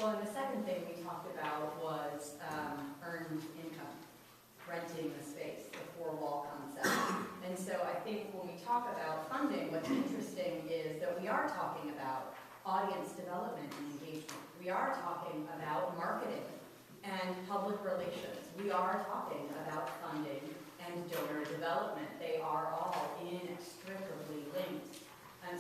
Well, and the second thing we talked about was earned income, renting the space, the four-wall concept. And so I think when we talk about funding, what's interesting is that we are talking about audience development and engagement. We are talking about marketing and public relations. We are talking about funding and donor development. They are all inextricably linked.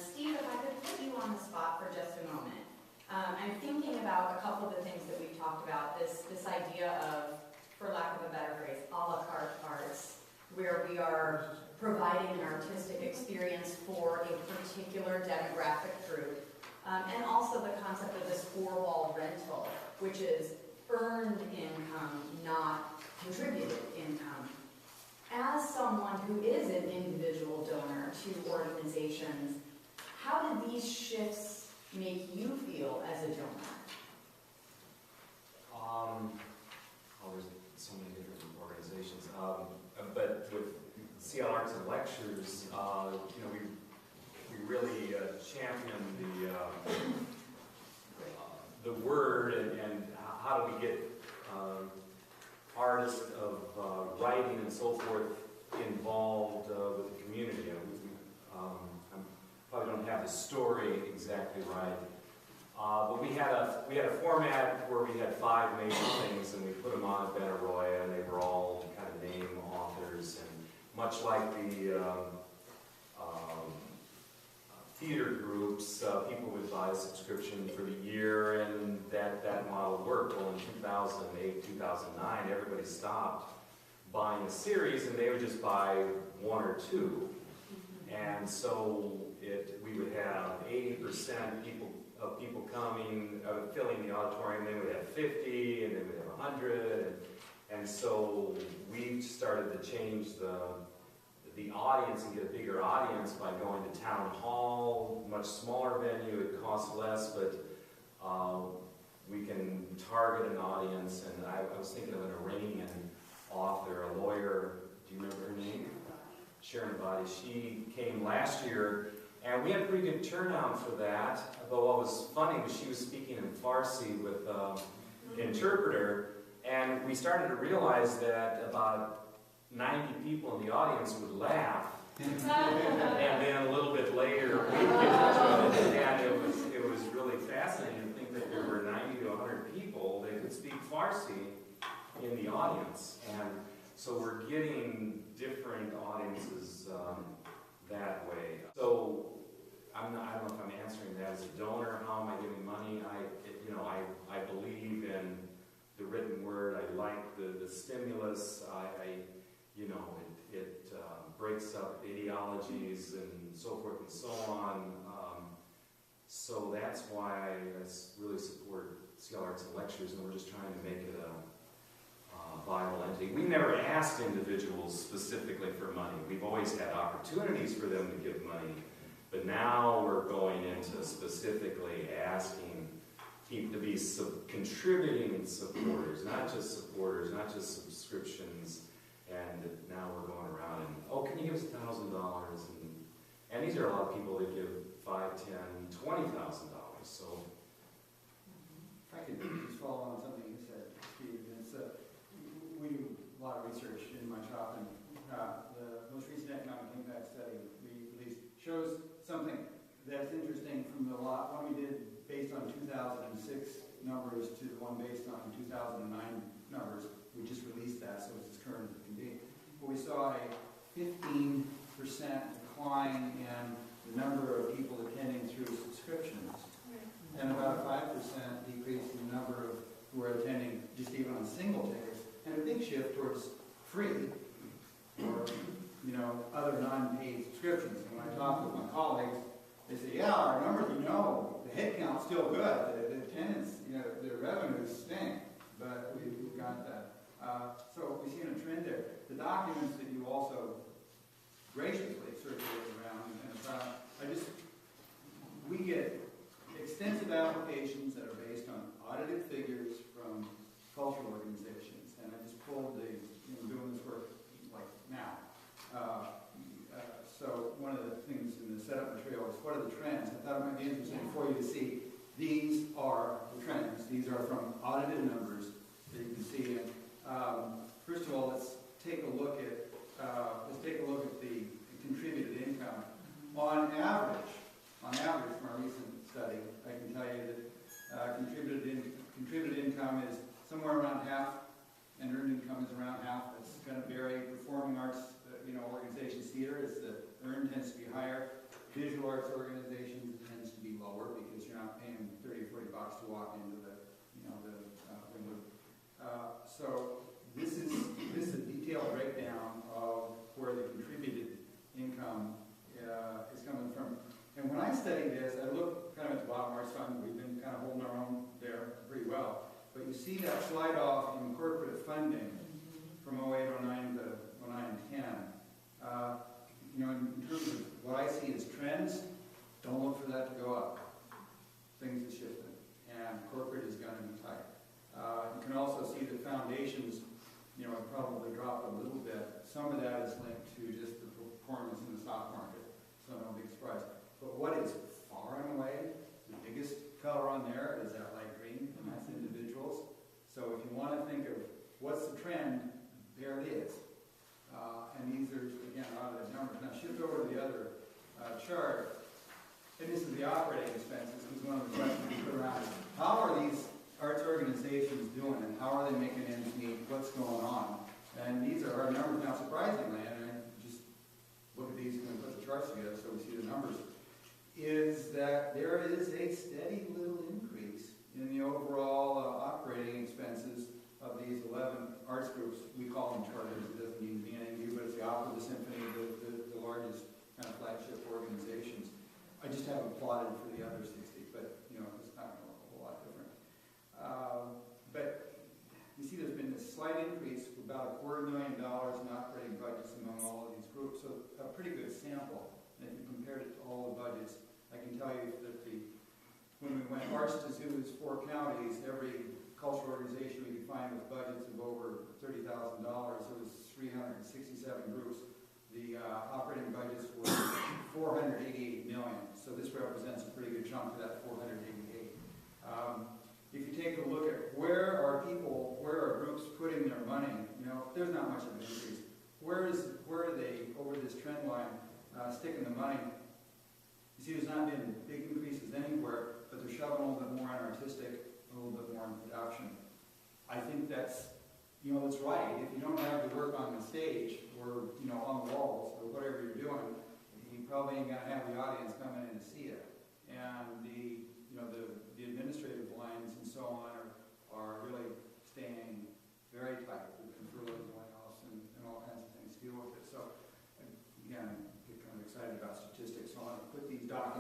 Steve, if I could put you on the spot for just a moment. I'm thinking about a couple of the things that we've talked about, this idea of, for lack of a better phrase, a la carte arts, where we are providing an artistic experience for a particular demographic group, and also the concept of this four-wall rental, which is earned income, not contributed income. As someone who is an individual donor to organizations, how did these shifts make you feel as a donor? There's so many different organizations, but with CL Arts and Lectures, we really champion the word and how do we get artists of writing and so forth involved with the community. I probably don't have the story exactly right, but we had a format where we had 5 major things, and we put them on at Benaroya, and they were all kind of name authors, and much like the theater groups, people would buy a subscription for the year, and that model worked. Well, in 2008, 2009, everybody stopped buying a series, and they would just buy 1 or 2. And so we would have 80% of people coming, filling the auditorium. They would have 50, and they would have 100, and so we started to change the audience and get a bigger audience by going to town hall, much smaller venue. It costs less, but we can target an audience. And I was thinking of an Iranian author, a lawyer. Do you remember her name? Sharon Body. She came last year, and we had a pretty good turnout for that. But what was funny was she was speaking in Farsi with an interpreter, and we started to realize that about 90 people in the audience would laugh, and then a little bit later we'd get into it, and it was really fascinating to think that there were 90 to 100 people that could speak Farsi in the audience. And so we're getting different audiences that way. So I don't know if I'm answering that as a donor. How am I giving money? I believe in the written word. I like the stimulus. It breaks up ideologies and so forth and so on. So that's why I really support CL Arts and Lectures, and we're just trying to make it a viable entity. We never asked individuals specifically for money. We've always had opportunities for them to give money, but now we're going into specifically asking people to be contributing supporters, not just subscriptions. And now we're going around and, can you give us $1,000? And these are a lot of people that give $5,000, $10,000, $20,000. So, if I could just follow on something you said, Steve. We do a lot of research in my shop, and the most recent economic impact study we released shows something that's interesting from the one we did based on 2006 numbers to the one based on 2009 numbers. We just released that, so it's as current as it can be. But we saw a 15% decline in the number of people attending through subscriptions, and about a 5% decrease in the number of who are attending just even on single tickets, and a big shift towards free or other non-paid subscriptions. And when I talk with my colleagues, they say, yeah, our numbers, the head count's still good, the attendance, the revenues stink, but we've got that. So we've seen a trend there. The documents that you also graciously circulate around, we get extensive applications that are based on audited figures from cultural organizations, and I just pulled doing this work like now. So one of the things in the setup material is what are the trends? I thought it might be interesting for you to see these are the trends. These are from audited numbers that you can see. And first of all, let's take a look at the contributed income. On average, from our recent study, I can tell you that contributed income is somewhere around half, and earned income is around half. It's going to vary. Performing arts, organizations, theater is the earned tends to be higher. Visual arts organizations tends to be lower because you're not paying $30 or $40 to walk into the window. So this is a detailed breakdown of where the contributed income is coming from. And when I studied this, I looked kind of at the bottom ArtsFund. We've been kind of holding our own there pretty well. But you see that slide off in corporate funding from 08, 09 to 09, 10. In terms of what I see as trends, don't look for that to go up. Things are shifting, and corporate is going to be tight. You can also see that foundations, have probably dropped a little bit. Some of that is linked to just the performance in the stock market, so no big surprise. But what is far and away the biggest color on there is that light green, and that's individuals. So if you want to think of what's the trend, there it is. And these are, again, audited numbers. Now shift over to the other chart. And this is the operating expenses, because one of the questions we put around is, how are these arts organizations doing, and how are they making ends meet? What's going on? And these are our numbers. Now, surprisingly, and I just look at these and put the charts together so we see the numbers, is that there is a steady little increase in the overall operating expenses of these 11 arts groups. We call them charters. It doesn't mean to be anything, but it's the opera, the symphony, the largest kind of flagship organizations. I just haven't plotted for the other 60, but it's not going to look a whole lot different. But you see there's been this slight increase of about $250,000 in operating budgets among all of these groups, so a pretty good sample. And if you compared it to all the budgets, I can tell you that when we went arts to zoos, 4 counties, every cultural organization we could find with budgets of over $30,000, it was 367 groups. The operating budgets were $488 million, so this represents a pretty good chunk of that 488. If you take a look at where are groups putting their money, there's not much of an increase. Where are they over this trend line sticking the money? You see, there's not been big increases anywhere, but they're shoving a little bit more on artistic, a little bit more on production. I think that's right. If you don't have the work on the stage or on the walls or whatever you're doing, you probably ain't gonna have the audience coming in to see it. And the administrative lines and so on are really staying very tight with furloughs and layoffs and all kinds of things to deal with it. So again, I get kind of excited about statistics, so I want to put these documents